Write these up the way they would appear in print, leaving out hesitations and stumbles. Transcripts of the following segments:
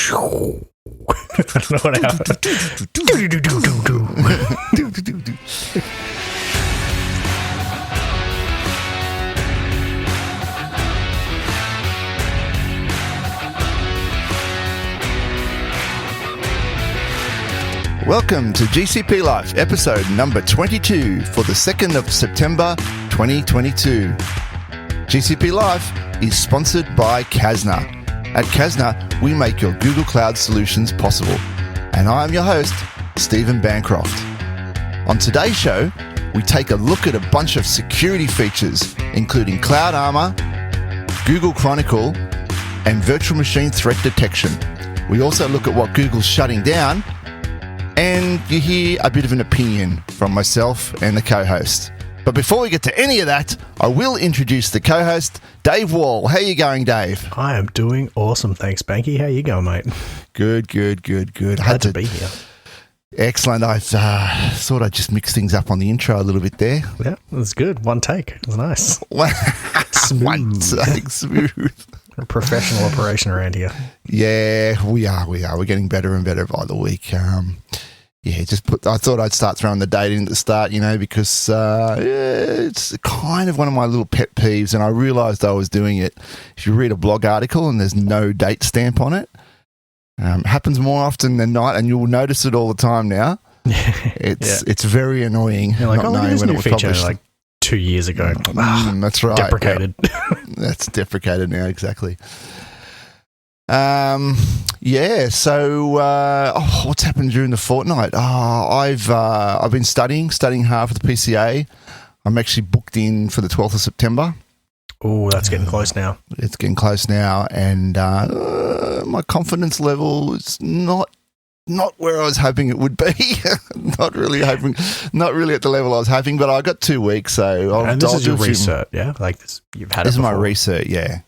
don't know what happened. Welcome to GCP Life, episode number 22 for the 2nd of September 2022. GCP Life is sponsored by Kasna. At Kasna, we make your Google Cloud solutions possible. And I am your host, Stephen Bancroft. On today's show, we take a look at a bunch of security features, including Cloud Armor, Google Chronicle, and virtual machine threat detection. We also look at what Google's shutting down, and you hear a bit of an opinion from myself and the co-host. But before we get to any of that, I will introduce the co-host, Dave Wall. How are you going, Dave? I am doing awesome. Thanks, Banky. How you going, mate? Good. Glad to be here. Excellent. I thought I'd just mix things up on the intro a little bit there. Yeah, it was good. One take. It was nice. Smooth. One take, smooth. A professional operation around here. Yeah, we are. We're getting better and better by the week. I thought I'd start throwing the date in at the start, because it's kind of one of my little pet peeves, and I realised I was doing it. If you read a blog article and there's no date stamp on it, happens more often than not, and you'll notice it all the time now. It's very annoying. You're like, look at this new feature like 2 years ago. That's right. Deprecated. Yeah. That's deprecated now, exactly. So what's happened during the fortnight? I've been studying hard for the PCA. I'm actually booked in for the 12th of September. Oh, that's getting close now. It's getting close now, and my confidence level is not where I was hoping it would be. not really at the level I was hoping, but I got 2 weeks, so I'll is your research, yeah? Like this, you've had this it before. This is my research, yeah.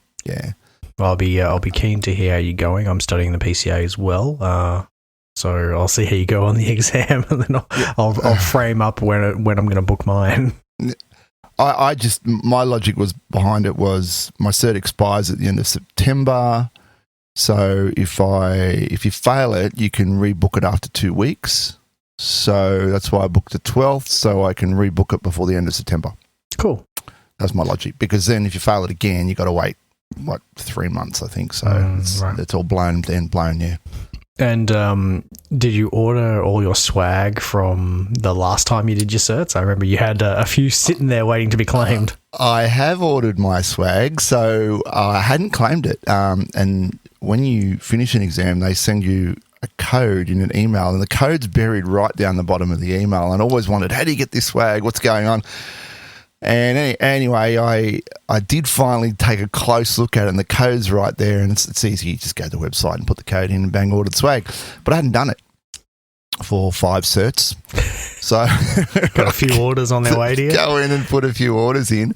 Well, I'll be keen to hear how you're going. I'm studying the PCA as well, so I'll see how you go on the exam, and then I'll frame up when I'm going to book mine. My logic was behind it was my cert expires at the end of September, so if you fail it, you can rebook it after 2 weeks. So that's why I booked the 12th, so I can rebook it before the end of September. Cool. That's my logic, because then if you fail it again, you got to wait 3 months, I think. So it's all blown, yeah. And did you order all your swag from the last time you did your certs? I remember you had a few sitting there waiting to be claimed. I have ordered my swag, so I hadn't claimed it. And when you finish an exam, they send you a code in an email, and the code's buried right down the bottom of the email. And I always wondered, how do you get this swag? What's going on? And anyway, I did finally take a close look at it, and the code's right there, and it's easy. You just go to the website and put the code in and bang, ordered swag. But I hadn't done it for 5 certs. So got a few orders on their way to you? Go in and put a few orders in,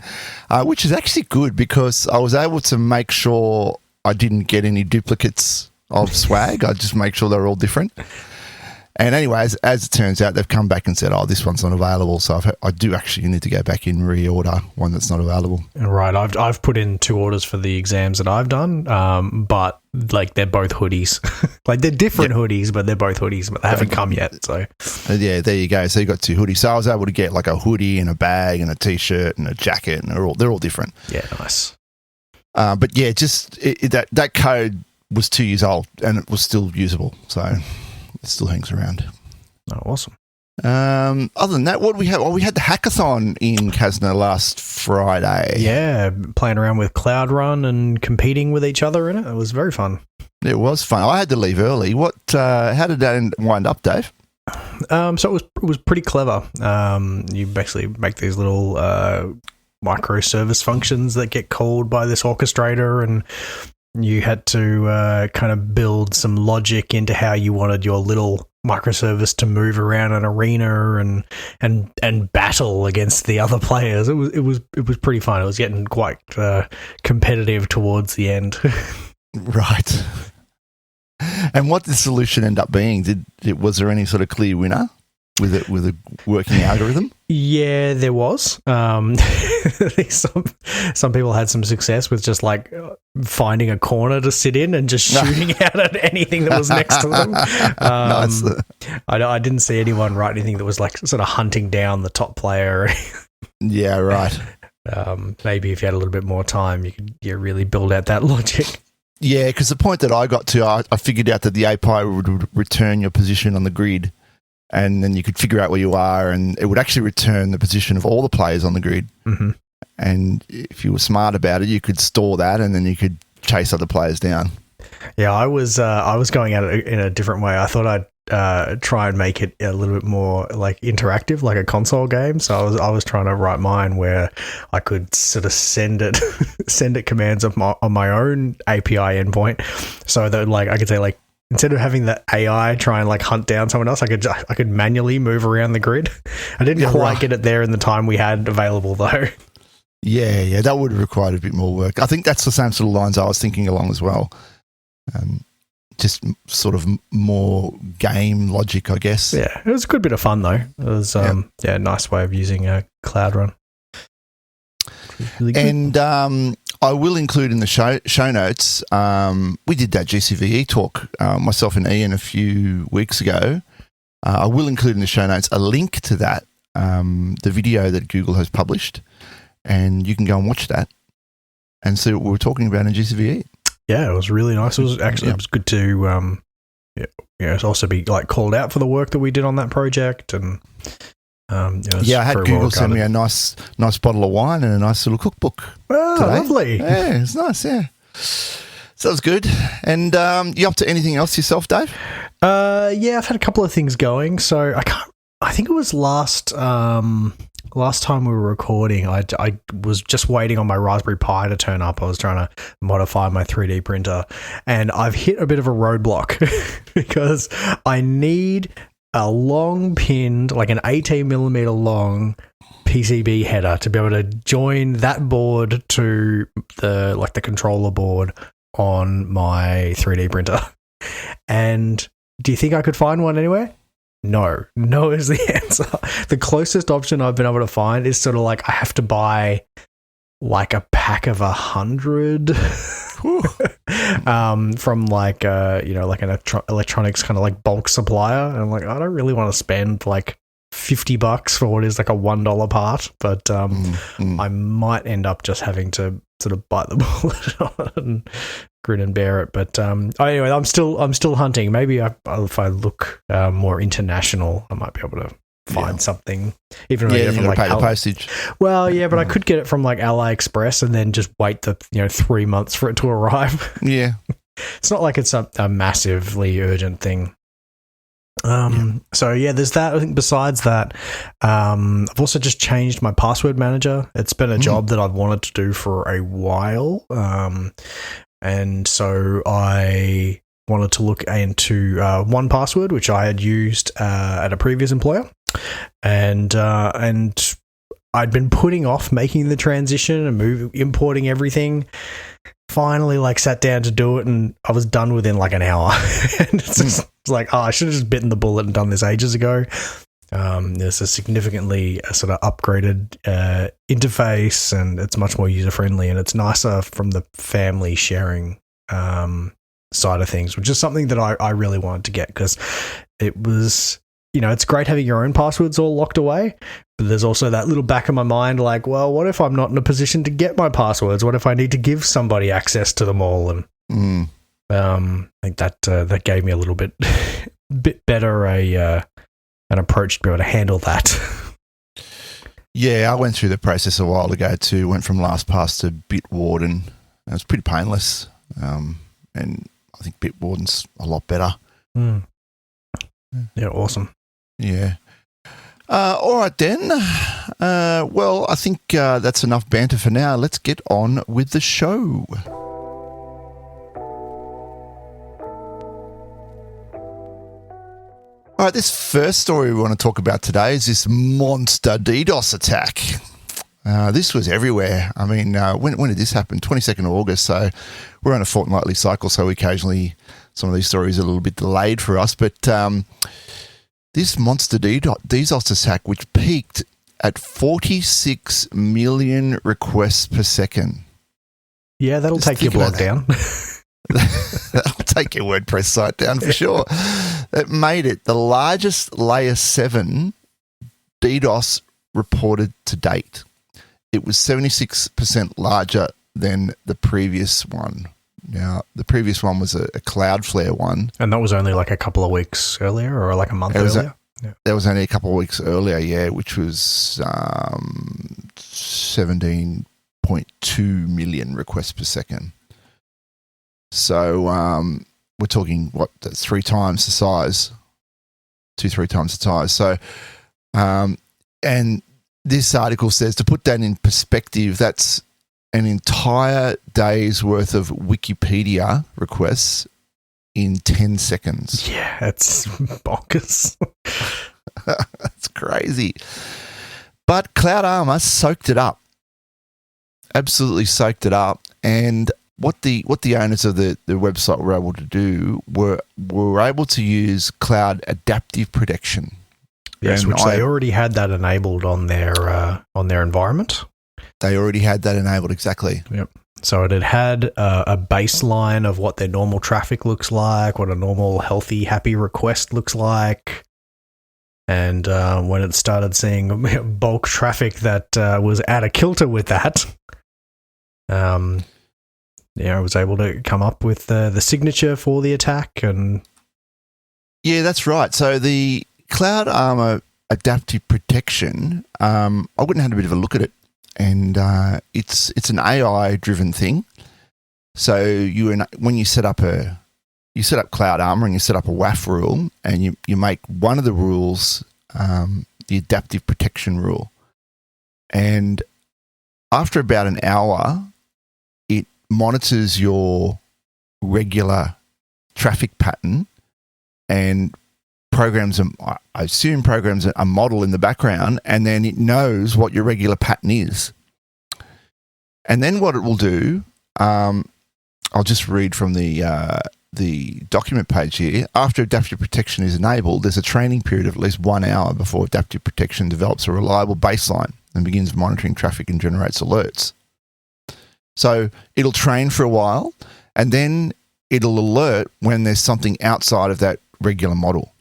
which is actually good, because I was able to make sure I didn't get any duplicates of swag. I just make sure they're all different. And anyway, as it turns out, they've come back and said, this one's not available. So I do actually need to go back and reorder one that's not available. Right. I've put in 2 orders for the exams that I've done, but like they're both hoodies. Like they're different hoodies, but they're both hoodies, but they haven't come yet. So yeah, there you go. So you got 2 hoodies. So I was able to get like a hoodie and a bag and a t-shirt and a jacket, and they're all different. Yeah, nice. But yeah, that code was 2 years old and it was still usable. So it still hangs around. Oh, awesome. Other than that, what did we have? Well, we had the hackathon in Kasna last Friday. Yeah, playing around with Cloud Run and competing with each other in it. It was very fun. It was fun. I had to leave early. How did that wind up, Dave? So it was pretty clever. You basically make these little microservice functions that get called by this orchestrator, and you had to kind of build some logic into how you wanted your little microservice to move around an arena and battle against the other players. It was pretty fun. It was getting quite competitive towards the end. Right. And what did the solution end up being? Was there any sort of clear winner? with a working algorithm? Yeah, there was. I think some people had some success with just like finding a corner to sit in and just shooting out at anything that was next to them. Nice. I didn't see anyone write anything that was like sort of hunting down the top player. Yeah, right. Maybe if you had a little bit more time, you could really build out that logic. Yeah, because the point that I got to, I figured out that the API would return your position on the grid, and then you could figure out where you are, and it would actually return the position of all the players on the grid. Mm-hmm. And if you were smart about it, you could store that, and then you could chase other players down. Yeah, I was going at it in a different way. I thought I'd try and make it a little bit more like interactive, like a console game. So I was trying to write mine where I could sort of send it commands on my own API endpoint, so that like I could say like, instead of having the AI try and like hunt down someone else, I could manually move around the grid. I didn't quite get it there in the time we had available though. Yeah, that would have required a bit more work. I think that's the same sort of lines I was thinking along as well. Just sort of more game logic, I guess. Yeah, it was a good bit of fun though. It was a nice way of using a Cloud Run. Really good. And I will include in the show notes, we did that GCVE talk, myself and Ian, a few weeks ago. I will include in the show notes a link to that, the video that Google has published, and you can go and watch that and see what we were talking about in GCVE. Yeah, it was really nice. It was actually it was good to also be like called out for the work that we did on that project, and I had Google send me a nice bottle of wine and a nice little cookbook. Oh, today. Lovely! Yeah, it's nice. Yeah, so that was good. And you up to anything else yourself, Dave? Yeah, I've had a couple of things going. So I think it was last time we were recording, I was just waiting on my Raspberry Pi to turn up. I was trying to modify my 3D printer, and I've hit a bit of a roadblock because I need a long pinned, like an 18 millimeter long PCB header to be able to join that board to the controller board on my 3D printer. And do you think I could find one anywhere? No is the answer. The closest option I've been able to find is sort of like I have to buy like a pack of 100 from like like an electronics kind of like bulk supplier. And I'm like, I don't really want to spend like $50 for what is like a $1 part, but I might end up just having to sort of bite the bullet and grin and bear it. But anyway, I'm still hunting. Maybe if I look more international, I might be able to find something. Even if I get it from like pay the postage. Well, yeah, but I could get it from like AliExpress and then just wait the 3 months for it to arrive. Yeah, it's not like it's a massively urgent thing. So yeah, there's that. I think besides that, I've also just changed my password manager. It's been a job that I've wanted to do for a while. And so I wanted to look into 1Password, which I had used at a previous employer, and I'd been putting off making the transition and importing everything. Finally, like sat down to do it, and I was done within like an hour. And it's like, I should have just bitten the bullet and done this ages ago. There's a significantly sort of upgraded interface, and it's much more user friendly, and it's nicer from the family sharing side of things, which is something that I really wanted to get, because it was, it's great having your own passwords all locked away, but there's also that little back of my mind like, well, what if I'm not in a position to get my passwords? What if I need to give somebody access to them all? And I think that gave me a little bit better an approach to be able to handle that. Yeah, I went through the process a while ago too. Went from LastPass to Bitwarden. It was pretty painless, and I think Bitwarden's a lot better. Yeah, awesome. Yeah. All right then. Well, I think that's enough banter for now. Let's get on with the show. All right, this first story we want to talk about today is this monster DDoS attack. This was everywhere. I mean, when did this happen? 22nd of August. So we're on a fortnightly cycle, so occasionally some of these stories are a little bit delayed for us. But this monster DDoS attack, which peaked at 46 million requests per second. Yeah, that'll take your blog down. That'll take your WordPress site down for sure. It made it the largest layer 7 DDoS reported to date. It was 76% larger than the previous one. Now, the previous one was a Cloudflare one. And that was only like a couple of weeks earlier or like a month earlier? That was only a couple of weeks earlier, yeah, which was 17.2 million requests per second. So we're talking, that's 3 times the size, 3 times the size. So, and this article says, to put that in perspective, that's an entire day's worth of Wikipedia requests in 10 seconds. Yeah, that's bonkers. That's crazy. But Cloud Armor soaked it up. Absolutely soaked it up. And what the owners of the website were able to do were able to use Cloud Adaptive Protection. Yes, which they already had that enabled on their environment. They already had that enabled, exactly. Yep. So it had a baseline of what their normal traffic looks like, what a normal, healthy, happy request looks like. And when it started seeing bulk traffic that was out of kilter with that, I was able to come up with the signature for the attack. And yeah, that's right. So the Cloud Armor Adaptive Protection, I went and had a bit of a look at it. And it's an AI-driven thing. So when you set up Cloud Armor and you set up a WAF rule, and you make one of the rules the adaptive protection rule. And after about an hour, it monitors your regular traffic pattern and programs a model in the background, and then it knows what your regular pattern is. And then what it will do, I'll just read from the document page here. After adaptive protection is enabled, there's a training period of at least 1 hour before adaptive protection develops a reliable baseline and begins monitoring traffic and generates alerts. So it'll train for a while, and then it'll alert when there's something outside of that regular model.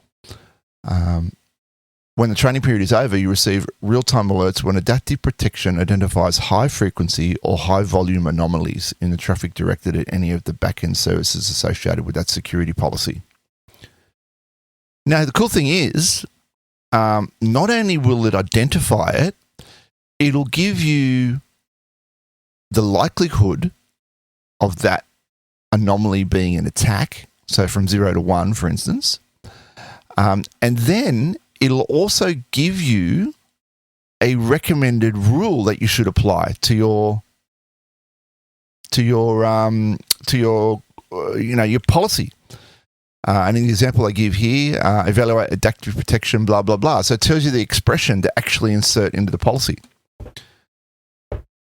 When the training period is over, you receive real-time alerts when adaptive protection identifies high-frequency or high-volume anomalies in the traffic directed at any of the back-end services associated with that security policy. Now, the cool thing is, not only will it identify it, it'll give you the likelihood of that anomaly being an attack, so from 0 to 1, for instance. And then it'll also give you a recommended rule that you should apply to your policy. And in the example I give here, evaluate adaptive protection, blah, blah, blah. So it tells you the expression to actually insert into the policy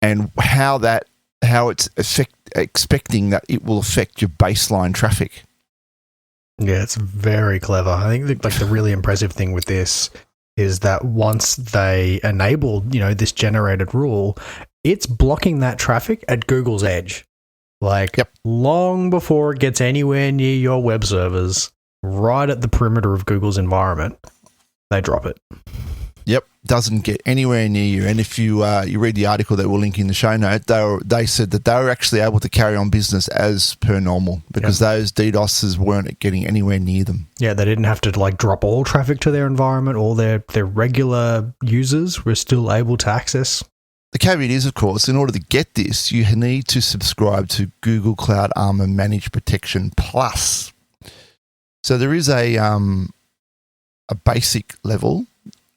and how it's expecting that it will affect your baseline traffic. Yeah, it's very clever. I think the really impressive thing with this is that once they enabled, this generated rule, it's blocking that traffic at Google's edge. Long before it gets anywhere near your web servers, right at the perimeter of Google's environment, they drop it. Yep, doesn't get anywhere near you. And if you read the article that we'll link in the show note, they said that they were actually able to carry on business as per normal because those DDoSs weren't getting anywhere near them. Yeah, they didn't have to drop all traffic to their environment. All their regular users were still able to access. The caveat is, of course, in order to get this, you need to subscribe to Google Cloud Armor Managed Protection Plus. So there is a basic level.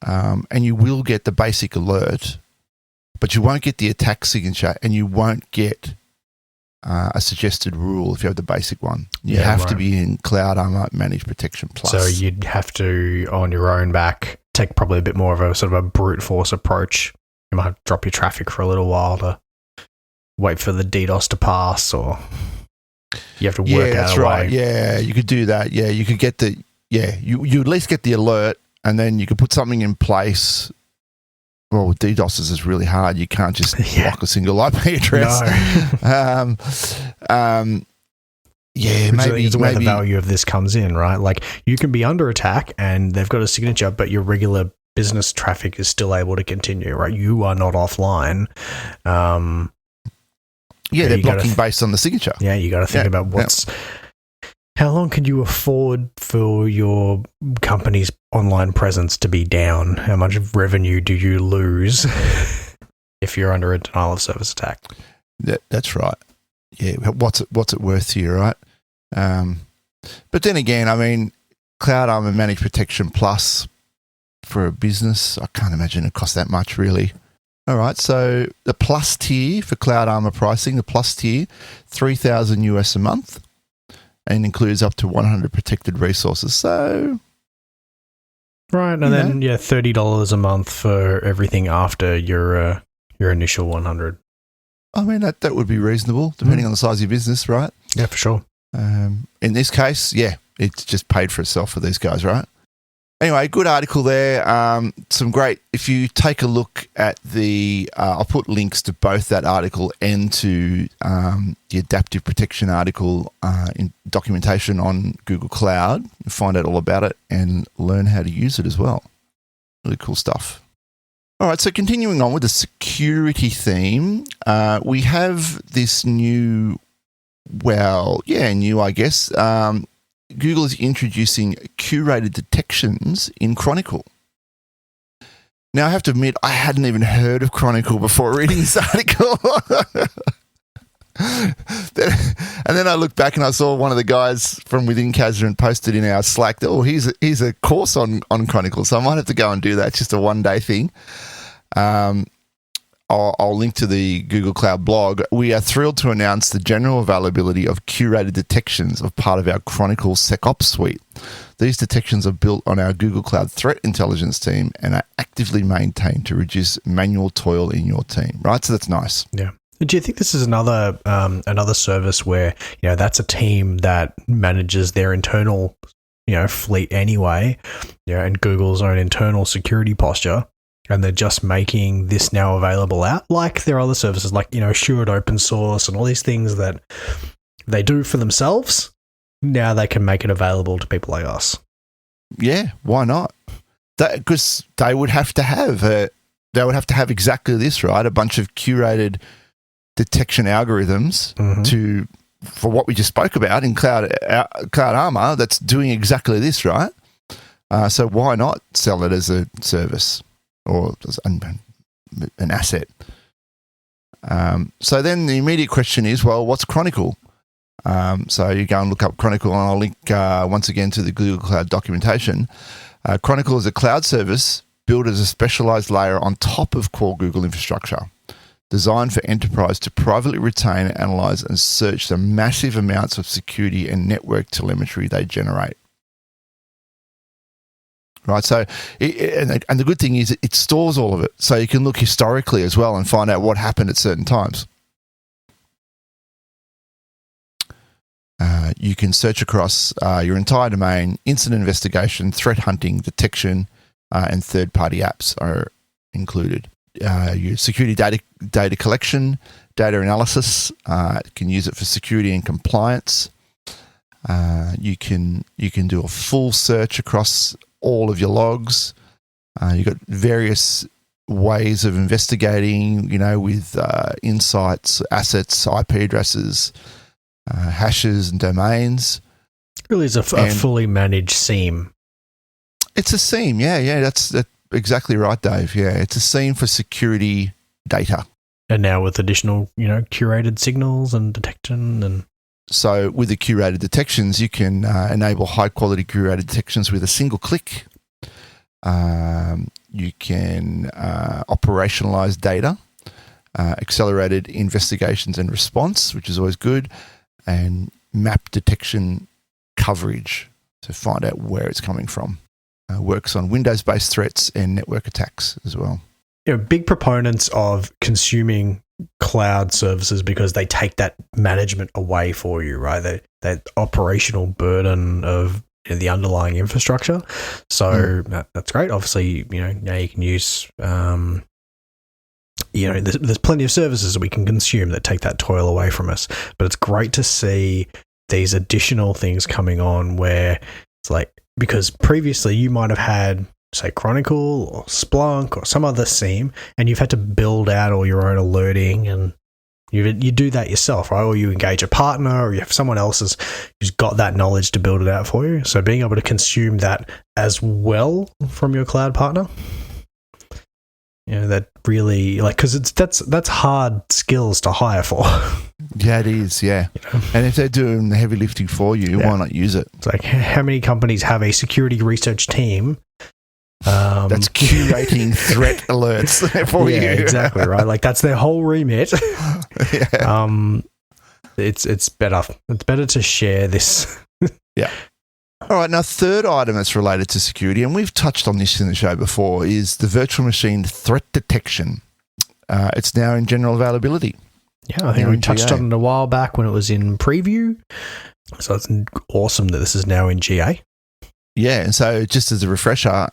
And you will get the basic alert, but you won't get the attack signature and you won't get a suggested rule if you have the basic one. You have to be in Cloud Armor Managed Protection Plus. So you'd have to, on your own back, take probably a bit more of a sort of a brute force approach. You might have to drop your traffic for a little while to wait for the DDoS to pass, or you have to work out a way. Yeah, you could do that. Yeah, you could get you at least get the alert. and then you could put something in place. Well, with DDoS is really hard. You can't just block a single IP address. No. Maybe it's where the value of this comes in, right? Like, you can be under attack and they've got a signature, but your regular business traffic is still able to continue, right? You are not offline. They're blocking based on the signature. Yeah, you got to think about how long can you afford for your company's online presence to be down? How much revenue do you lose if you're under a denial of service attack? That's right. Yeah, what's it worth to you, right? But then again, I mean, Cloud Armor Managed Protection Plus for a business, I can't imagine it costs that much, really. All right, so the Plus tier for Cloud Armor pricing, the Plus tier, $3,000 US a month, and includes up to 100 protected resources. So, right, and then $30 a month for everything after your initial 100. I mean, that would be reasonable, depending on the size of your business, right? Yeah, for sure. In this case, it's just paid for itself for these guys, right? Anyway, good article there. Some great, if you take a look at I'll put links to both that article and to the adaptive protection article in documentation on Google Cloud. You'll find out all about it and learn how to use it as well. Really cool stuff. All right, so continuing on with the security theme, we have this new, I guess. Google is introducing curated detections in Chronicle. Now, I have to admit, I hadn't even heard of Chronicle before reading this article. And then I looked back and I saw one of the guys from within Kazran posted in our Slack that, here's a course on Chronicle, so I might have to go and do that. It's just a one-day thing. I'll link to the Google Cloud blog. We are thrilled to announce the general availability of curated detections of part of our Chronicle SecOps suite. These detections are built on our Google Cloud Threat Intelligence team and are actively maintained to reduce manual toil in your team, right? So that's nice. Yeah. Do you think this is another service where, that's a team that manages their internal, fleet anyway, and Google's own internal security posture? And they're just making this now available out, like their other services, like, assured open source and all these things that they do for themselves. Now they can make it available to people like us. Yeah, why not? Because they would have to have exactly this, right? A bunch of curated detection algorithms for what we just spoke about in Cloud Armor. That's doing exactly this, right? So why not sell it as a service? Or an asset. So then the immediate question is, what's Chronicle? So you go and look up Chronicle, and I'll link once again to the Google Cloud documentation. Chronicle is a cloud service built as a specialized layer on top of core Google infrastructure, designed for enterprise to privately retain, analyze, and search the massive amounts of security and network telemetry they generate. Right, so and the good thing is it stores all of it, so you can look historically as well and find out what happened at certain times. You can search across your entire domain. Incident investigation, threat hunting, detection, and third-party apps are included. Your security data collection, data analysis. You can use it for security and compliance. You can do a full search across all of your logs. You've got various ways of investigating, with insights, assets, IP addresses, hashes and domains. Really is a fully managed SIEM. It's a SIEM, yeah. That's exactly right, Dave. Yeah, it's a SIEM for security data. And now with additional, curated signals and detection and... So with the curated detections, you can enable high-quality curated detections with a single click. You can operationalize data, accelerated investigations and response, which is always good, and map detection coverage to find out where it's coming from. Works on Windows-based threats and network attacks as well. Big proponents of consuming cloud services because they take that management away for you, right? That operational burden of the underlying infrastructure. So that's great. Obviously, now you can use, there's plenty of services that we can consume that take that toil away from us. But it's great to see these additional things coming on where it's like, because previously you might have had, say, Chronicle or Splunk or some other SIEM, and you've had to build out all your own alerting, and you do that yourself, right? Or you engage a partner, or you have someone else who's got that knowledge to build it out for you. So being able to consume that as well from your cloud partner, that really, because that's hard skills to hire for. Yeah, it is, yeah. And if they're doing the heavy lifting for you, why not use it? It's like, how many companies have a security research team that's curating threat alerts for you? Yeah, exactly, right? Like, that's their whole remit. Yeah. It's better. It's better to share this. Yeah. All right, now third item that's related to security, and we've touched on this in the show before, is the virtual machine threat detection. It's now in general availability. Yeah, I think we touched on it a while back when it was in preview. So it's awesome that this is now in GA. Yeah, and so just as a refresher,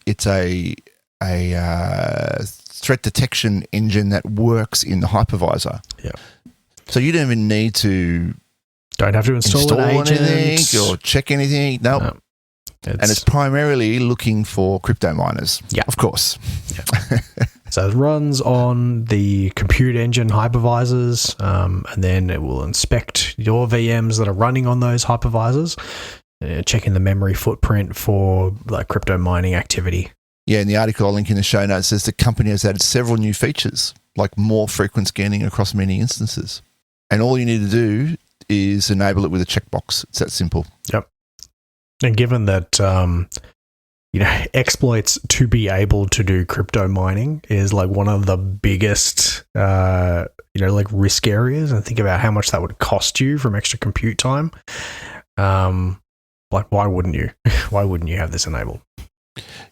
it's a threat detection engine that works in the hypervisor. Yeah. So you don't even need to... Don't have to install an agent. Anything or check anything. Nope. No. And it's primarily looking for crypto miners. Yeah. Of course. Yeah. So it runs on the compute engine hypervisors, and then it will inspect your VMs that are running on those hypervisors, checking the memory footprint for like crypto mining activity. Yeah, in the article I'll link in the show notes, says the company has added several new features, like more frequent scanning across many instances. And all you need to do is enable it with a checkbox. It's that simple. Yep. And given that, exploits to be able to do crypto mining is like one of the biggest, risk areas, and think about how much that would cost you from extra compute time. Why wouldn't you? Why wouldn't you have this enabled?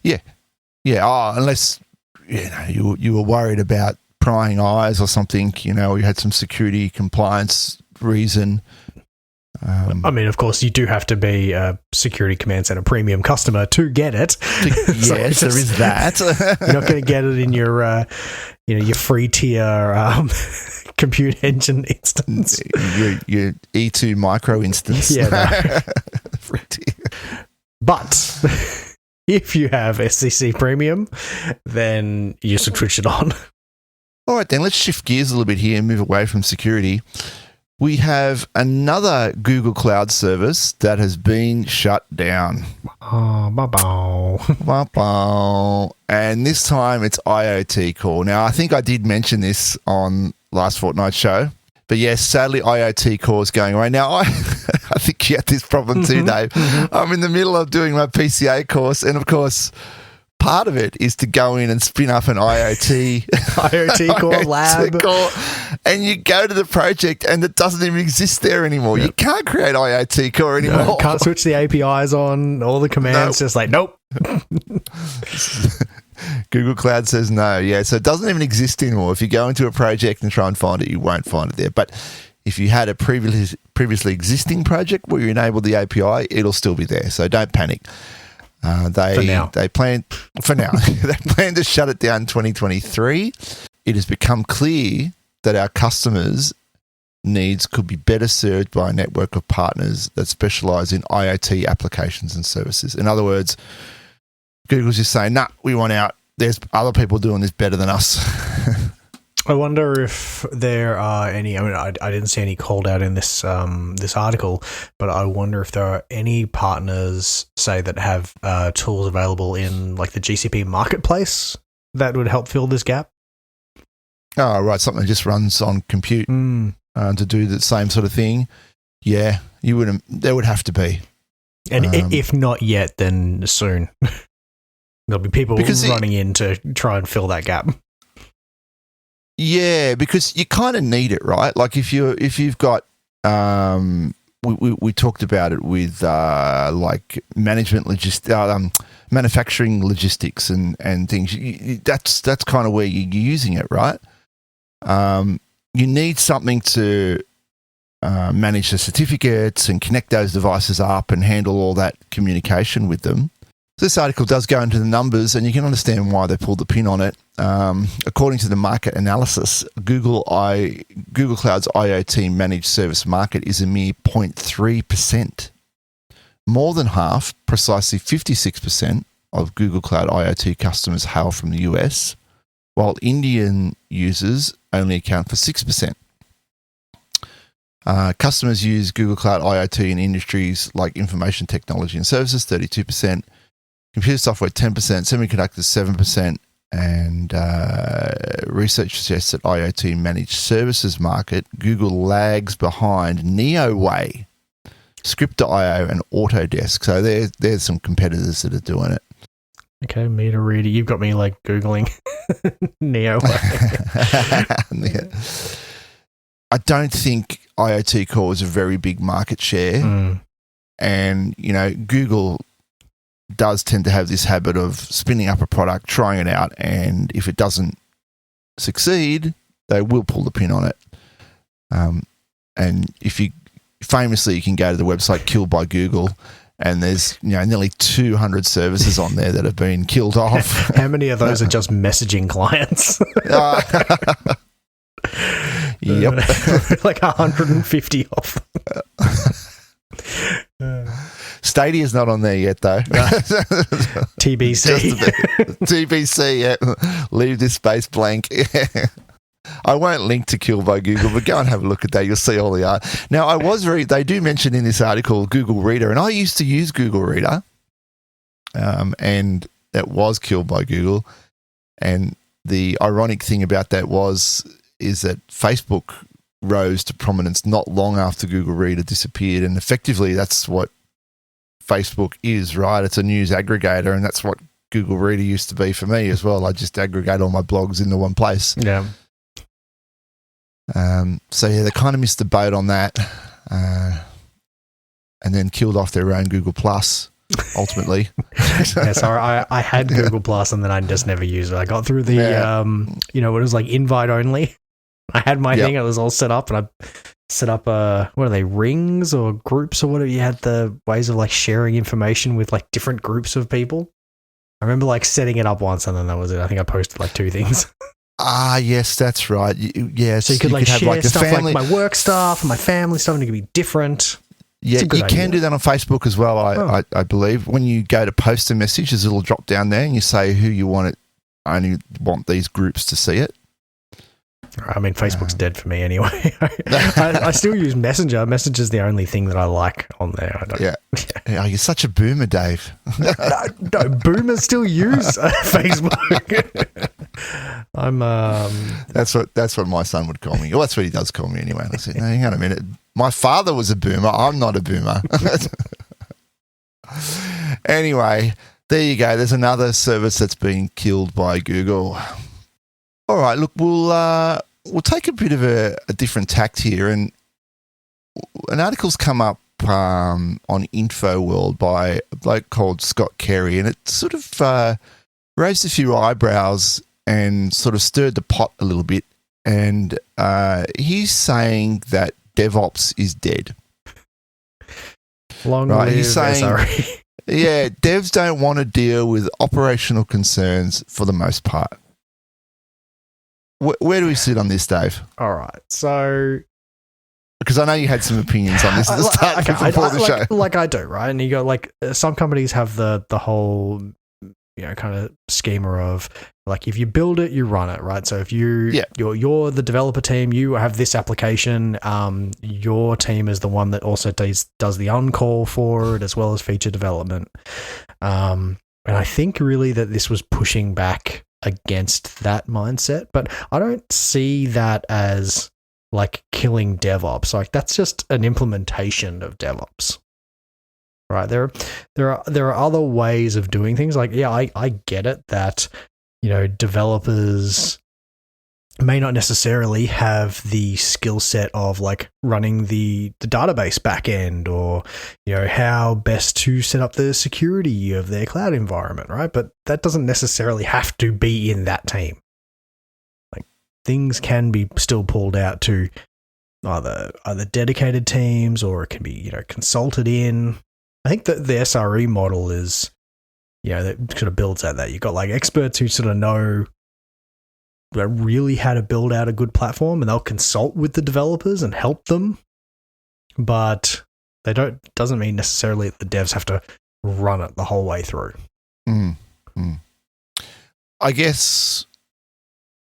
Yeah. Yeah. Unless, you were worried about prying eyes or something, you had some security compliance reason. Of course, you do have to be a Security Command Center premium customer to get it. Yes, there is that. You're not going to get it in your, your free tier compute engine instance. Your E2 micro instance. Yeah, no. Free tier. But if you have SCC Premium, then you should switch it on. All right, then let's shift gears a little bit here and move away from security. We have another Google Cloud service that has been shut down. And this time it's IoT Core. Now, I think I did mention this on last fortnight's show. But yes, sadly, IoT Core is going away. Now, I think you had this problem too, Dave. I'm in the middle of doing my PCA course, and of course... part of it is to go in and spin up an IoT Core lab. And you go to the project and it doesn't even exist there anymore. Yep. You can't create IoT Core anymore. No, can't switch the APIs on. All the commands just like, nope. Google Cloud says no. Yeah, so it doesn't even exist anymore. If you go into a project and try and find it, you won't find it there. But if you had a previously existing project where you enabled the API, it'll still be there. So don't panic. They plan to shut it down in 2023. It has become clear that our customers' needs could be better served by a network of partners that specialize in IoT applications and services. In other words, Google's just saying, nah, we want out. There's other people doing this better than us. I wonder if there are any. I didn't see any called out in this this article, but I wonder if there are any partners, say, that have tools available in like the GCP marketplace that would help fill this gap. Oh, right, something that just runs on compute to do the same sort of thing. Yeah, you wouldn't. There would have to be, and if not yet, then soon. There'll be people running in to try and fill that gap. Yeah, because you kind of need it, right? Like if you've got, we talked about it with like manufacturing logistics and things. That's kind of where you're using it, right? You need something to manage the certificates and connect those devices up and handle all that communication with them. So this article does go into the numbers, and you can understand why they pulled the pin on it. According to the market analysis, Google Cloud's IoT managed service market is a mere 0.3%. More than half, precisely 56%, of Google Cloud IoT customers hail from the US, while Indian users only account for 6%. Customers use Google Cloud IoT in industries like information technology and services, 32%, computer software, 10%, semiconductors, 7%, and research suggests that IoT managed services market, Google lags behind Neoway, Script.io, and Autodesk. So there's some competitors that are doing it. Okay, meter reader. You've got me like Googling Neoway. I don't think IoT Core is a very big market share. And, Google does tend to have this habit of spinning up a product, trying it out, and if it doesn't succeed, they will pull the pin on it. And if you can go to the website Killed by Google, and there's nearly 200 services on there that have been killed off. How many of those are just messaging clients? Yep. Like 150 off. Stadia's not on there yet, though. TBC. TBC, yeah. Leave this space blank. I won't link to Killed by Google, but go and have a look at that. You'll see all the art. Now, they do mention in this article Google Reader, and I used to use Google Reader, and it was killed by Google. And the ironic thing about that is that Facebook rose to prominence not long after Google Reader disappeared, and effectively that's what Facebook is, right? It's a news aggregator, and that's what Google Reader used to be for me as well. I just aggregate all my blogs into one place. Yeah. They kind of missed the boat on that, and then killed off their own Google Plus ultimately. Yeah, sorry, I had Google Plus and then I just never used it. I got through the, it was like invite only. I had my thing, it was all set up, and I set up, what are they, rings or groups or whatever? You had the ways of like sharing information with like different groups of people. I remember like setting it up once and then that was it. I think I posted like 2 things. Yes, that's right. Yes, so you could share have, stuff family, like my work stuff, my family stuff, and it could be different. Yeah, you can do that on Facebook as well, I believe. When you go to post a message, there's a little drop down there and you say who you want it. I only want these groups to see it. I mean, Facebook's dead for me anyway. I still use Messenger. Messenger's the only thing that I like on there. Yeah, you're such a boomer, Dave. No, boomers still use Facebook. I'm. That's what my son would call me. Well, that's what he does call me anyway. I said, no, hang on a minute. My father was a boomer. I'm not a boomer. Anyway, there you go. There's another service that's been killed by Google. All right, look, we'll take a bit of a different tact here, and an article's come up on InfoWorld by a bloke called Scott Carey, and it sort of raised a few eyebrows and sort of stirred the pot a little bit. And he's saying that DevOps is dead. Long live he's saying, SRE. Yeah, devs don't want to deal with operational concerns for the most part. Where do we sit on this, Dave? All right, so because I know you had some opinions on this at the start before the show, like I do, right? And you got some companies have the whole kind of schema of like if you build it, you run it, right? So if you're the developer team, you have this application. Your team is the one that also does the on-call for it as well as feature development. And I think really that this was pushing back against that mindset, but I don't see that as like killing DevOps. Like that's just an implementation of DevOps, right? There are other ways of doing things. Like, yeah, I get it that developers may not necessarily have the skill set of like running the database backend or how best to set up the security of their cloud environment, right? But that doesn't necessarily have to be in that team. Like things can be still pulled out to either dedicated teams, or it can be consulted in. I think that the SRE model is that sort of builds at that. You've got like experts who sort of know really how to build out a good platform, and they'll consult with the developers and help them, but doesn't mean necessarily that the devs have to run it the whole way through. I guess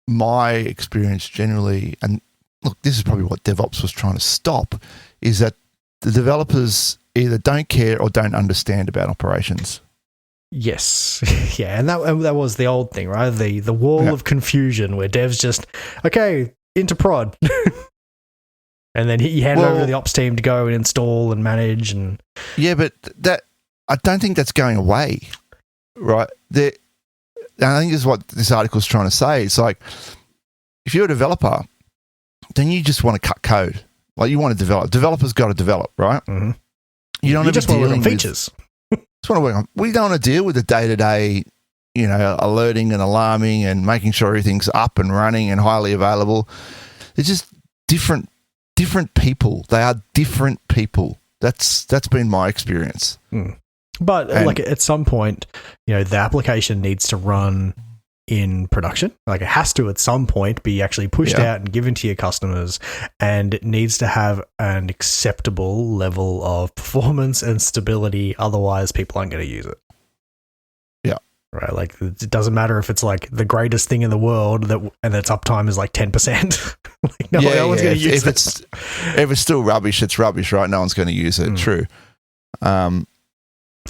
my experience generally, and look, this is probably what DevOps was trying to stop, is that the developers either don't care or don't understand about operations. Yes. Yeah, and that was the old thing, right? The wall of confusion where devs just, okay, into prod. And then he handed over to the ops team to go and install and manage. And yeah, but that I don't think that's going away, right? I think this is what this article is trying to say. It's like, if you're a developer, then you just want to cut code. Like, you want to develop. Developers got to develop, right? Mm-hmm. You don't just want to work on features. We don't want to deal with the day-to-day, alerting and alarming and making sure everything's up and running and highly available. They're just different people. They are different people. That's been my experience. But like at some point, the application needs to run in production. Like, it has to at some point be actually pushed out and given to your customers, and it needs to have an acceptable level of performance and stability. Otherwise, people aren't going to use it. Yeah. Right. Like, it doesn't matter if it's like the greatest thing in the world and its uptime is like 10%. Like, no one's going to use it. If it's still rubbish, it's rubbish, right? No one's going to use it. True. And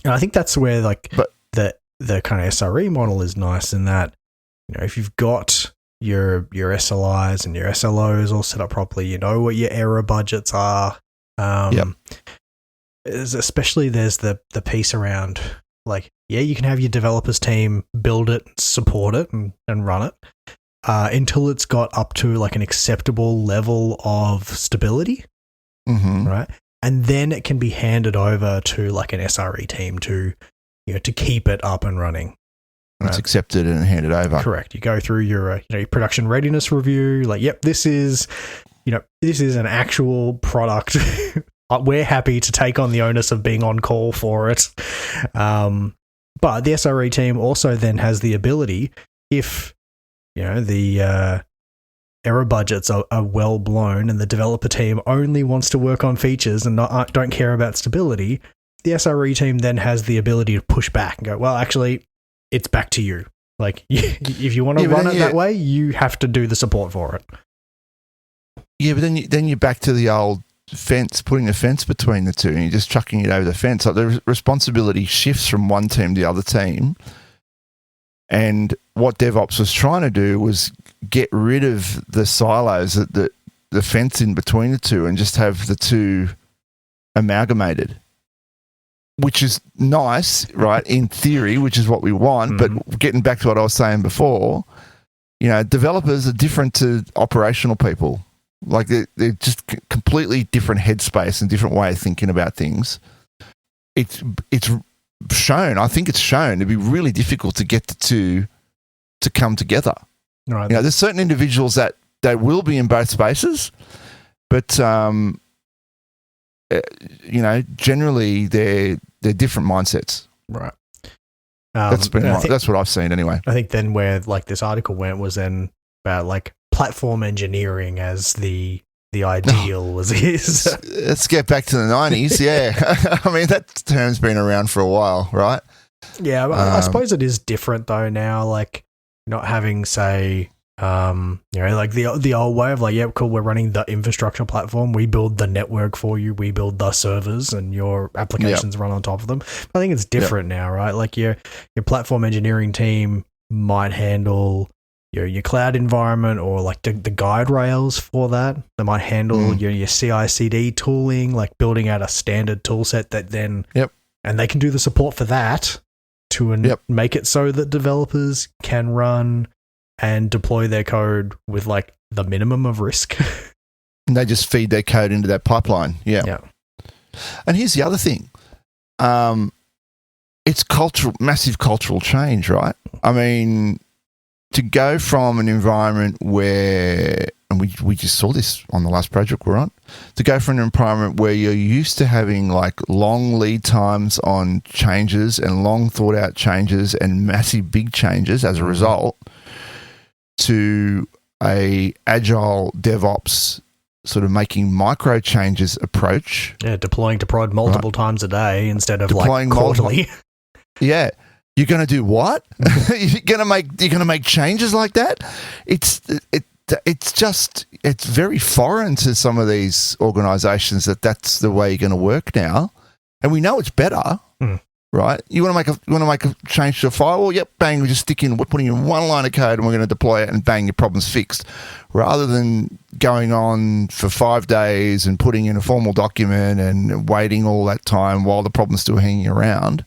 I think that's where the kind of SRE model is nice in that, if you've got your SLIs and your SLOs all set up properly, you know what your error budgets are. Especially there's the piece around, like, you can have your developers team build it, support it, and run it until it's got up to like an acceptable level of stability, right? And then it can be handed over to like an SRE team to keep it up and running. Right? It's accepted and handed over. Correct. You go through your your production readiness review. Like, yep, this is an actual product. We're happy to take on the onus of being on call for it. But the SRE team also then has the ability, if the error budgets are well blown and the developer team only wants to work on features and don't care about stability, the SRE team then has the ability to push back and go, well, actually, it's back to you. Like, if you want to run it that way, you have to do the support for it. Yeah, but then you're back to the old fence, putting a fence between the two, and you're just chucking it over the fence. Like, the responsibility shifts from one team to the other team. And what DevOps was trying to do was get rid of the silos, the fence in between the two, and just have the two amalgamated, which is nice, right, in theory, which is what we want. But getting back to what I was saying before, developers are different to operational people. Like, they're just completely different headspace and different way of thinking about things. It's shown, I think it's shown to be really difficult to get the two to come together. Right. There's certain individuals that they will be in both spaces, but generally they're different mindsets. Right. That's what I've seen anyway. I think then where like this article went was then about like platform engineering as the ideal was his. Let's get back to the 90s. Yeah. I mean, that term's been around for a while, right? Yeah, but I suppose it is different though now, like not having, say, like the old way of like, yeah, cool, we're running the infrastructure platform, we build the network for you, we build the servers, and your applications run on top of them. I think it's different now, right? Like your platform engineering team might handle your cloud environment, or like the guide rails for that. They might handle your CI/CD tooling, like building out a standard tool set that then, and they can do the support for that to make it so that developers can run and deploy their code with like the minimum of risk. And they just feed their code into that pipeline. Yeah. And here's the other thing. It's massive cultural change, right? I mean, to go from an environment where, and we just saw this on the last project we're on, to go from an environment where you're used to having like long lead times on changes and long thought out changes and massive big changes as a result to a agile DevOps sort of making micro changes approach. Yeah, deploying to prod multiple times a day instead of deploying like quarterly. Yeah. You're going to do what? You're going to make changes like that? It's very foreign to some of these organizations that's the way you're going to work now. And we know it's better. Right? You want to make a change to a firewall? Yep, bang, we're putting in one line of code and we're going to deploy it and bang, your problem's fixed. Rather than going on for 5 days and putting in a formal document and waiting all that time while the problem's still hanging around.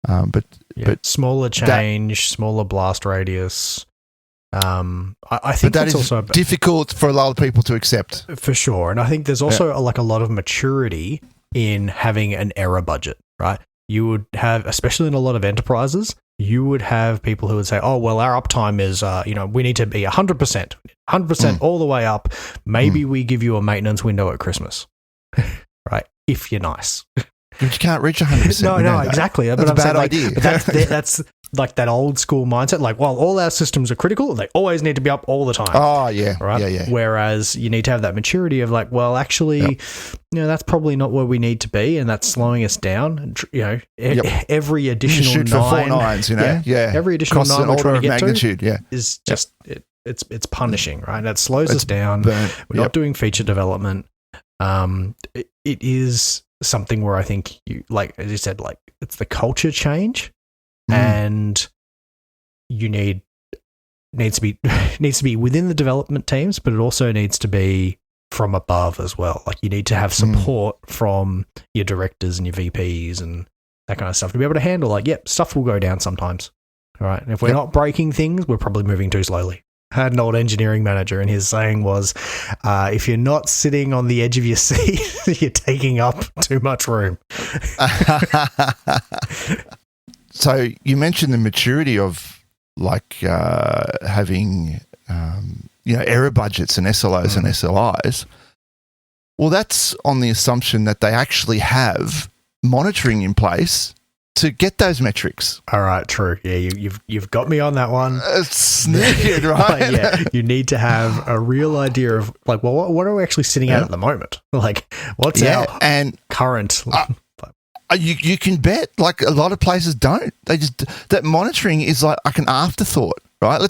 But smaller change, smaller blast radius. I think that's also difficult for a lot of people to accept. For sure. And I think there's also a lot of maturity in having an error budget, right? You would have, especially in a lot of enterprises, you would have people who would say, oh, well, our uptime is, we need to be 100% all the way up. Maybe we give you a maintenance window at Christmas, right? If you're nice. But you can't reach 100%. No, exactly. That's a bad idea. But that's like that old school mindset. Like, well, all our systems are critical. They always need to be up all the time. Oh, yeah. Right? Yeah. Whereas you need to have that maturity of like, well, actually, that's probably not where we need to be, and that's slowing us down. Every additional shoot for 4 nines, every additional costs 9 an we're order trying of to get magnitude, to is just it's punishing, right? That slows us down. Burnt. We're not doing feature development. It is something where I think you, like as you said, like it's the culture change, and you needs to be within the development teams, but it also needs to be from above as well. Like you need to have support from your directors and your VPs and that kind of stuff to be able to handle. Like, stuff will go down sometimes. All right, and if we're not breaking things, we're probably moving too slowly. I had an old engineering manager, and his saying was, if you're not sitting on the edge of your seat, you're taking up too much room. So you mentioned the maturity of like having, error budgets and SLOs and SLIs. Well, that's on the assumption that they actually have monitoring in place to get those metrics. All right, true. Yeah, you've got me on that one. Sneaking, right? Like, you need to have a real idea of like, well, what are we actually sitting at the moment? Like, what's our current? You can bet like a lot of places don't. That monitoring is like an afterthought, right?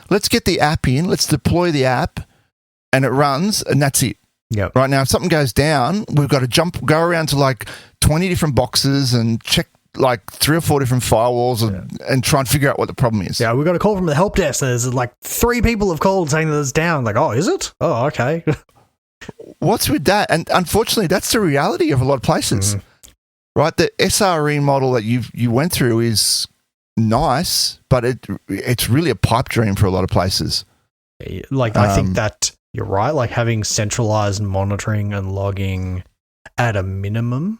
Let's get the app in, let's deploy the app, and it runs, and that's it. Yeah. Right now, if something goes down, we've got to go around to like 20 different boxes and check like 3 or 4 different firewalls and try and figure out what the problem is. Yeah, we got a call from the help desk. There's like 3 people have called saying that it's down. Like, oh, is it? Oh, okay. What's with that? And unfortunately, that's the reality of a lot of places. Right? The SRE model that you went through is nice, but it's really a pipe dream for a lot of places. Like, I think that you're right. Like having centralized monitoring and logging at a minimum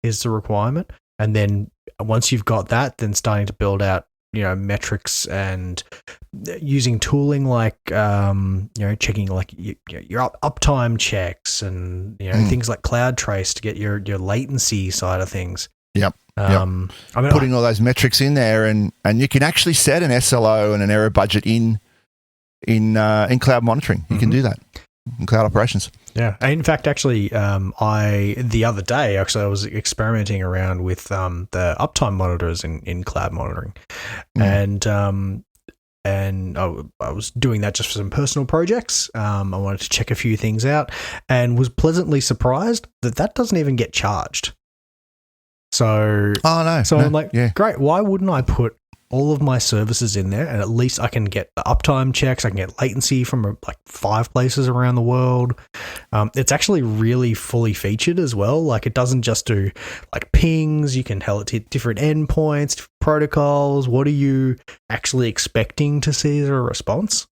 is the requirement. And then once you've got that, then starting to build out, metrics and using tooling like, checking like your uptime checks and, things like Cloud Trace to get your latency side of things. Yep. I mean, putting all those metrics in there and you can actually set an SLO and an error budget in cloud monitoring. You can do that in cloud operations. Yeah. In fact, actually, the other day, I was experimenting around with the uptime monitors in cloud monitoring. And I was doing that just for some personal projects. I wanted to check a few things out and was pleasantly surprised that doesn't even get charged. So, I'm like, great. Why wouldn't I put all of my services in there, and at least I can get the uptime checks. I can get latency from like 5 places around the world. It's actually really fully featured as well. Like it doesn't just do like pings. You can tell it to different endpoints, protocols. What are you actually expecting to see as a response?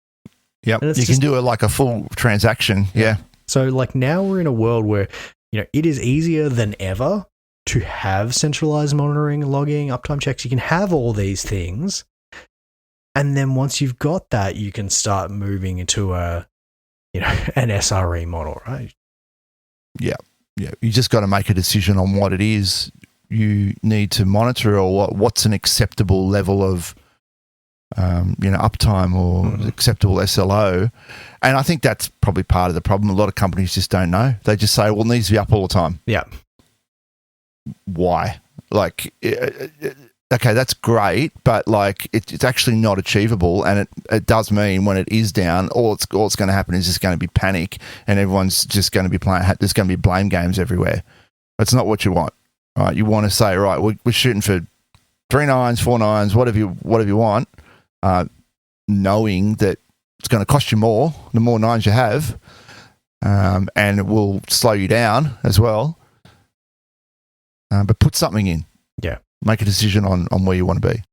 Yep, you can do it like a full transaction. Yeah. So like now we're in a world where it is easier than ever to have centralized monitoring, logging, uptime checks. You can have all these things. And then once you've got that, you can start moving into a an SRE model, right? Yeah. You just got to make a decision on what it is you need to monitor, or what's an acceptable level of uptime or acceptable SLO. And I think that's probably part of the problem. A lot of companies just don't know. They just say, well, it needs to be up all the time. Yeah. Why? Like, okay, that's great, but like it's actually not achievable, and it does mean when it is down, all it's going to happen is just going to be panic, and everyone's just going to be playing. There's going to be blame games everywhere. That's not what you want, right? You want to say, right, we're shooting for 3 nines, 4 nines, whatever you want, knowing that it's going to cost you more the more nines you have, and it will slow you down as well. But put something in. Yeah. Make a decision on where you want to be.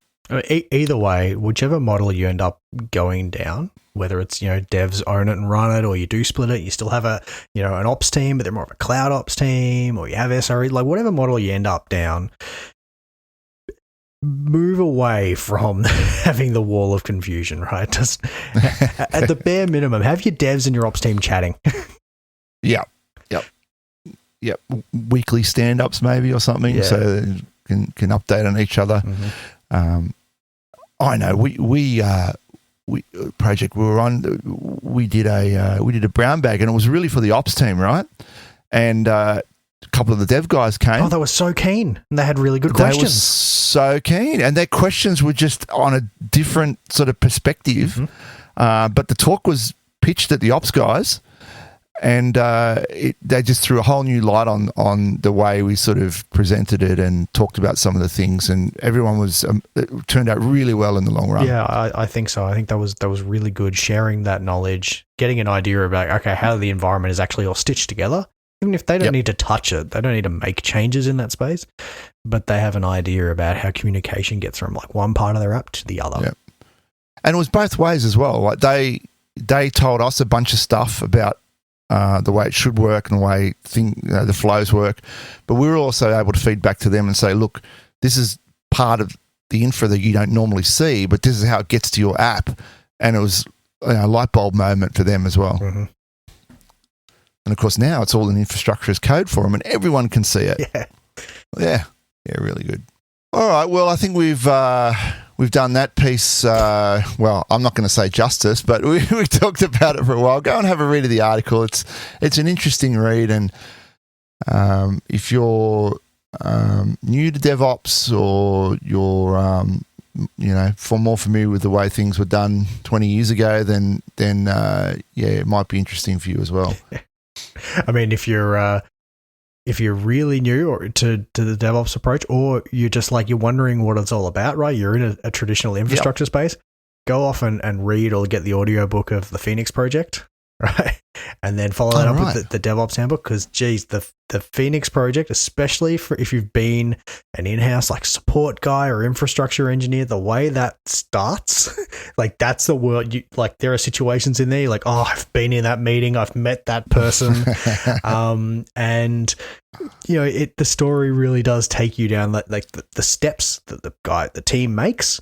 Either way, whichever model you end up going down, whether it's, devs own it and run it, or you do split it, you still have an ops team, but they're more of a cloud ops team, or you have SRE, like whatever model you end up down, move away from having the wall of confusion, right? Just at the bare minimum, have your devs and your ops team chatting. Yep. Weekly stand-ups maybe or something, so can update on each other. I know we project we were on, we did a brown bag, and it was really for the ops team, right? And a couple of the dev guys came. Oh, they were so keen. And they had really good questions. They were so keen, and their questions were just on a different sort of perspective. But the talk was pitched at the ops guys, and they just threw a whole new light on the way we sort of presented it and talked about some of the things, and everyone was it turned out really well in the long run. Yeah, I think so. I think that was really good, sharing that knowledge, getting an idea about, okay, how the environment is actually all stitched together. Even if they don't need to touch it, they don't need to make changes in that space, but they have an idea about how communication gets from like one part of their app to the other. Yep. And it was both ways as well. Like they told us a bunch of stuff about the way it should work and the way the flows work, but we were also able to feed back to them and say, look, this is part of the infra that you don't normally see, but this is how it gets to your app. And it was a light bulb moment for them as well. And of course now it's all in infrastructure as code for them, and everyone can see it. Yeah, really good. All right, well, I think we've done that piece. Well, I'm not going to say justice, but we talked about it for a while. Go and have a read of the article. It's an interesting read, and if you're new to DevOps, or you're more familiar with the way things were done 20 years ago, then it might be interesting for you as well. I mean, if you're really new to the DevOps approach, or you're just like, you're wondering what it's all about, right? You're in a traditional infrastructure space, go off and read or get the audiobook of the Phoenix project, right? And then follow that up with the DevOps handbook, because, geez, the Phoenix project, especially if you've been an in-house like support guy or infrastructure engineer, the way that starts, like that's the world. There are situations in there, you're like, oh, I've been in that meeting, I've met that person, and the story really does take you down like the steps that the team makes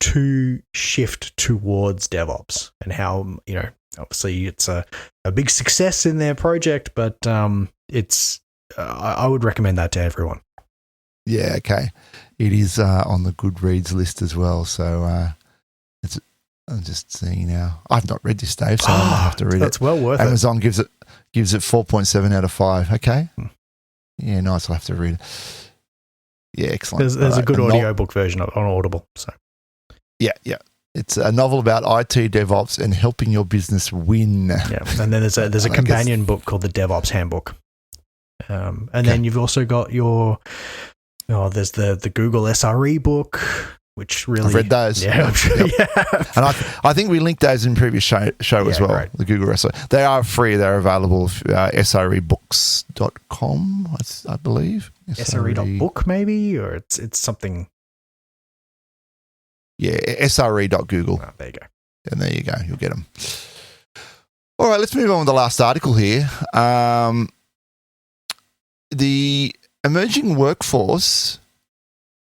to shift towards DevOps, and how obviously it's a big success in their project, but I would recommend that to everyone. Yeah, okay. It is on the Goodreads list as well, so I'm just seeing now. I've not read this, Dave, so I might have to read it. That's well worth it. Amazon gives it 4.7 out of 5. Okay. Yeah, nice. I'll have to read it. Yeah, excellent. There's a good audiobook version on Audible. So yeah. It's a novel about IT, DevOps, and helping your business win. Yeah, and then there's a companion book called the DevOps Handbook. Then you've also got there's the Google SRE book, which really... I've read those. Yeah, I'm sure you have. And I think we linked those in previous show as well, right. The Google SRE. They are free. They're available at srebooks.com, I believe. SRE.book maybe, or it's something... Yeah, sre.google. Oh, there you go. And there you go. You'll get them. All right, let's move on with the last article here. The emerging workforce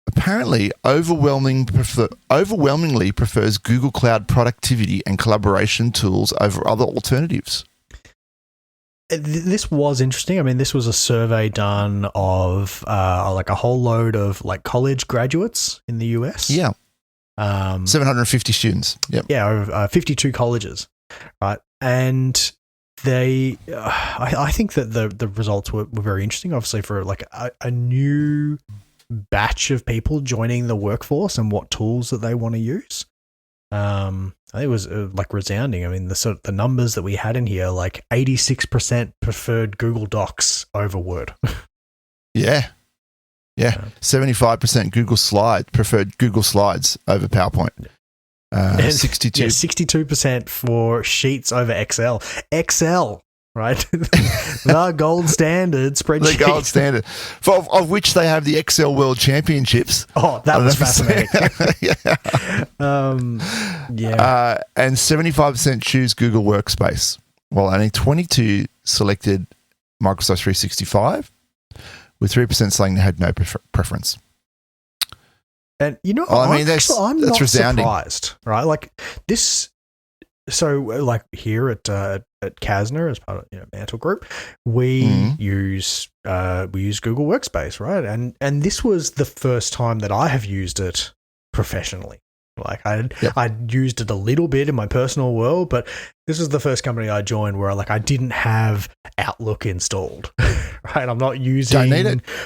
apparently overwhelmingly prefers Google Cloud productivity and collaboration tools over other alternatives. this was interesting. I mean, this was a survey done of like a whole load of like college graduates in the US. Yeah. 750 students. Yep. Yeah, 52 colleges, right? And they, I think that the results were very interesting. Obviously, for like a new batch of people joining the workforce and what tools that they want to use. I think it was like resounding. I mean, the numbers that we had in here, like 86% preferred Google Docs over Word. Yeah. 75% preferred Google Slides over PowerPoint. 62% for Sheets over Excel. Excel, right? The gold standard spreadsheet. The gold standard, of which they have the Excel World Championships. Oh, that was fascinating. And 75% choose Google Workspace, while only 22 selected Microsoft 365, with 3% saying they had no preference. And you know, I'm that's not resounding. Surprised, right? Like this. So, like here at Kasner, as part of Mantle Group, we use Google Workspace, right? And this was the first time that I have used it professionally. Like I'd used it a little bit in my personal world, but this was the first company I joined where I didn't have Outlook installed, right? I'm not using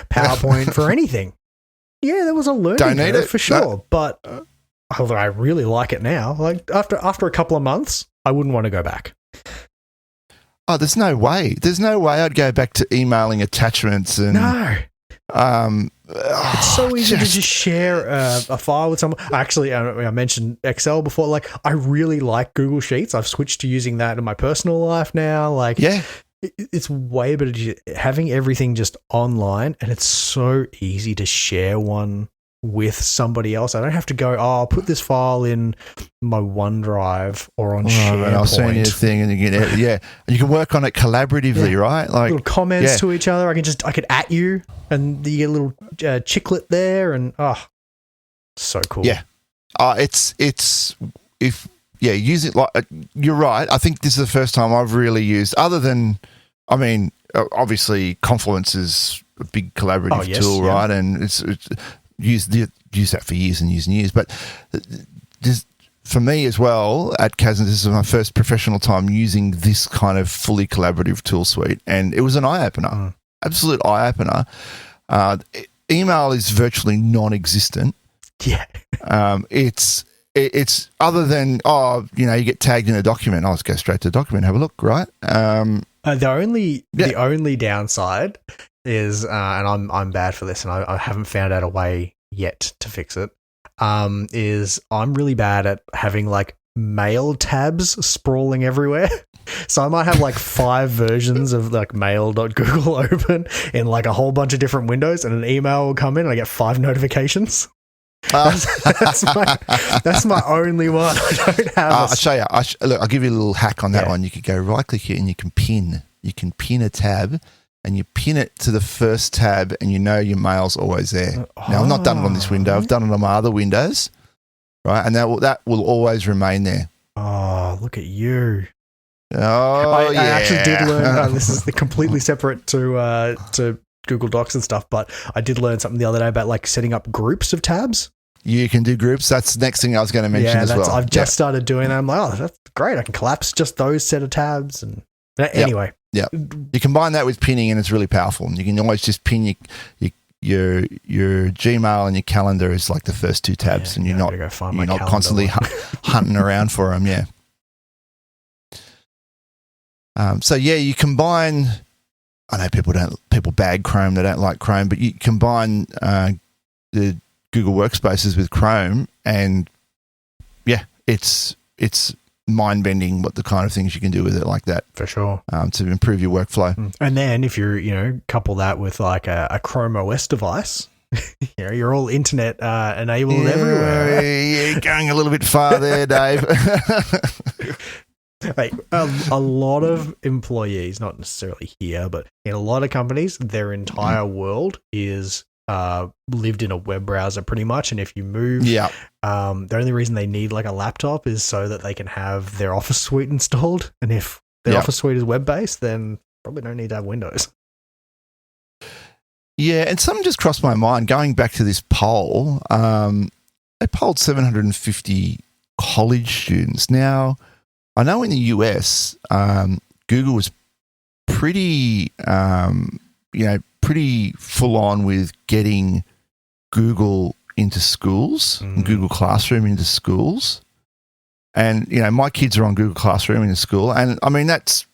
PowerPoint for anything. Yeah, there was a learning curve for sure, but although I really like it now, like after a couple of months, I wouldn't want to go back. Oh, there's no way. There's no way I'd go back to emailing attachments and no. It's so easy to just share a file with someone. Actually, I mentioned Excel before. Like, I really like Google Sheets. I've switched to using that in my personal life now. Like, it's way better having everything just online, and it's so easy to share one with somebody else. I don't have to go, I'll put this file in my OneDrive or on SharePoint. I'll send you a thing and you can, and you can work on it collaboratively, right? Like little comments to each other. I could at you and you get a little chiclet there and so cool. Yeah. Use it like, you're right. I think this is the first time I've really used, other than, I mean, obviously Confluence is a big collaborative tool, right? And it's use that for years and years and years. But this, for me as well, at Kasner, this is my first professional time using this kind of fully collaborative tool suite. And it was an eye-opener, absolute eye-opener. Email is virtually non-existent. Yeah. It's other than, you get tagged in a document. Let's go straight to the document, have a look, right? The only downside is, and I'm bad for this, and I haven't found out a way yet to fix it, is I'm really bad at having like mail tabs sprawling everywhere. So I might have like 5 versions of like mail.google open in like a whole bunch of different windows, and an email will come in and I get 5 notifications. That's my only one. I don't have. I'll show you. I'll give you a little hack on that one. You could go right click here and you can pin a tab, and you pin it to the first tab, and your mail's always there. Now I've not done it on this window. I've done it on my other windows, right? And that will always remain there. Oh, look at you! I actually did learn. This is completely separate to Google Docs and stuff, but I did learn something the other day about like setting up groups of tabs. You can do groups. That's the next thing I was going to mention as well. I've just started doing that. I'm like, that's great. I can collapse just those set of tabs. And anyway. Yeah. You combine that with pinning and it's really powerful. You can always just pin your Gmail and your calendar is like the first 2 tabs, and you're not constantly hunting around for them. Yeah. You combine, I know people bag Chrome, they don't like Chrome, but you combine the Google Workspaces with Chrome, and it's mind-bending what the kind of things you can do with it like that. For sure. To improve your workflow. And then if you're, couple that with like a Chrome OS device, you're all internet enabled everywhere. You're going a little bit far there, Dave. Like, a lot of employees, not necessarily here, but in a lot of companies, their entire world is lived in a web browser pretty much. And if you move, the only reason they need like a laptop is so that they can have their Office suite installed. And if their Office suite is web-based, then probably don't need to have Windows. Yeah, and something just crossed my mind. Going back to this poll, they polled 750 college students. Now, I know in the US, Google was pretty, pretty full on with getting Google into schools, Google Classroom into schools. And, my kids are on Google Classroom in school. And, I mean, that's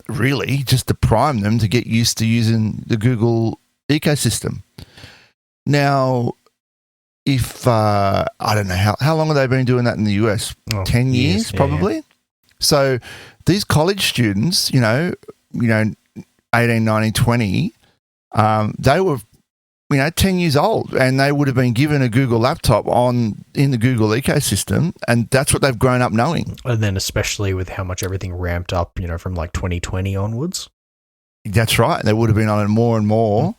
really just to prime them to get used to using the Google ecosystem. Now, if, I don't know, how long have they been doing that in the US? 10 years, probably? Yeah. So these college students, 18, 19, 20, they were 10 years old, and they would have been given a Google laptop in the Google ecosystem, and that's what they've grown up knowing. And then especially with how much everything ramped up, from like 2020 onwards. That's right. They would have been on it more and more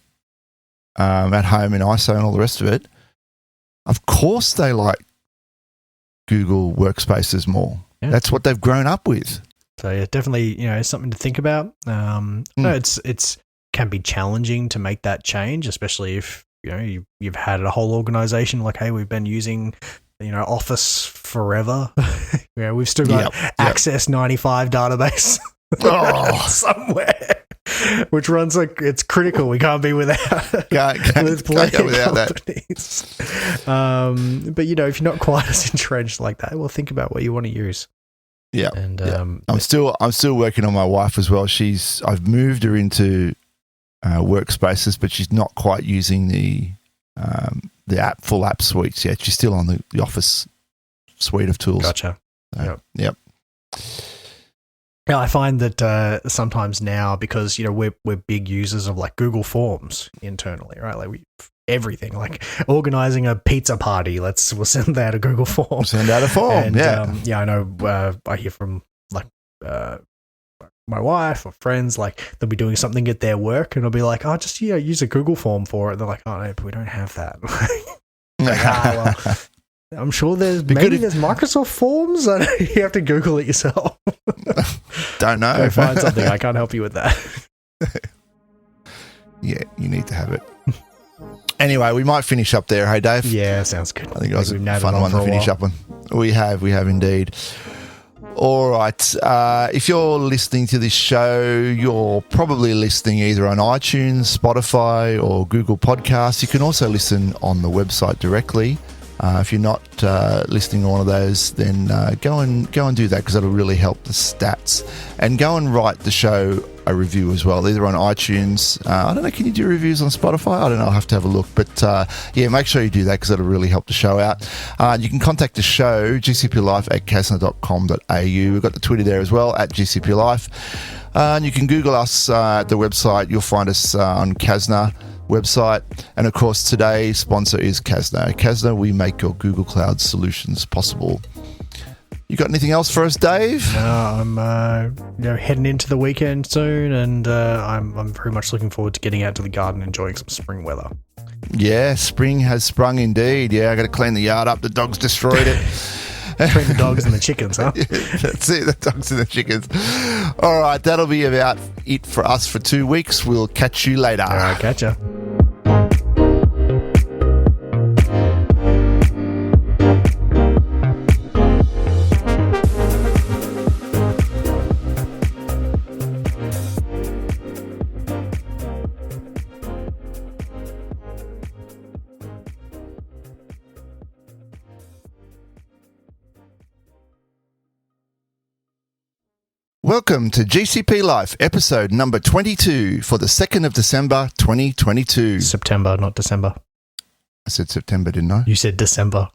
at home in ISO and all the rest of it. Of course they like Google Workspaces more. Yeah. That's what they've grown up with. So yeah, definitely, something to think about. No, it's can be challenging to make that change, especially if you've had a whole organization like, hey, we've been using Office forever. We've still got Access 95 database somewhere, which runs like it's critical. We can't be without. Can't go without companies. But if you're not quite as entrenched like that, well, think about what you want to use. Yeah, and I'm still working on my wife as well. I've moved her into Workspaces, but she's not quite using the full app suites yet. She's still on the Office suite of tools. Gotcha. Yep. Yeah, I find that sometimes now, because we're big users of like Google Forms internally, right? Like everything, like organizing a pizza party. We'll send out a Google form. Send out a form. And, I know. I hear from like my wife or friends, like they'll be doing something at their work, and I'll be like, "Oh, just use a Google form for it." And they're like, "Oh no, but we don't have that." Well, I'm sure there's Microsoft Forms. You have to Google it yourself. Don't know. Go find something. I can't help you with that. Yeah, you need to have it. Anyway, we might finish up there. Hey, Dave? Yeah, sounds good. I think it was a fun one to finish up on. We have indeed. All right. If you're listening to this show, you're probably listening either on iTunes, Spotify, or Google Podcasts. You can also listen on the website directly. If you're not listening to one of those, then go and do that, because that'll really help the stats. And go and write the show a review as well, either on iTunes. I don't know, can you do reviews on Spotify? I don't know, I'll have to have a look. But make sure you do that, because that'll really help the show out. You can contact the show, gcplife@casna.com.au. We've got the Twitter there as well, @gcplife. And you can Google us at the website. You'll find us on Casna website. And of course, today's sponsor is Casna. Casna, we make your Google Cloud solutions possible. You got anything else for us, Dave? I'm heading into the weekend soon, and I'm very much looking forward to getting out to the garden, enjoying some spring weather. Yeah, spring has sprung indeed. Yeah, I got to clean the yard up. The dogs destroyed it. Between the dogs and the chickens, huh? Yeah, that's it, the dogs and the chickens. All right, that'll be about it for us for 2 weeks. We'll catch you later. All right, catch ya. Welcome to GCP Life, episode number 22 for the 2nd of December, 2022. September, not December. I said September, didn't I? You said December.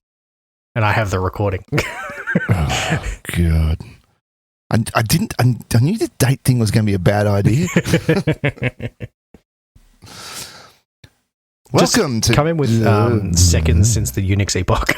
And I have the recording. Oh, God. I knew the date thing was going to be a bad idea. Welcome to... Come in with seconds since the Unix epoch.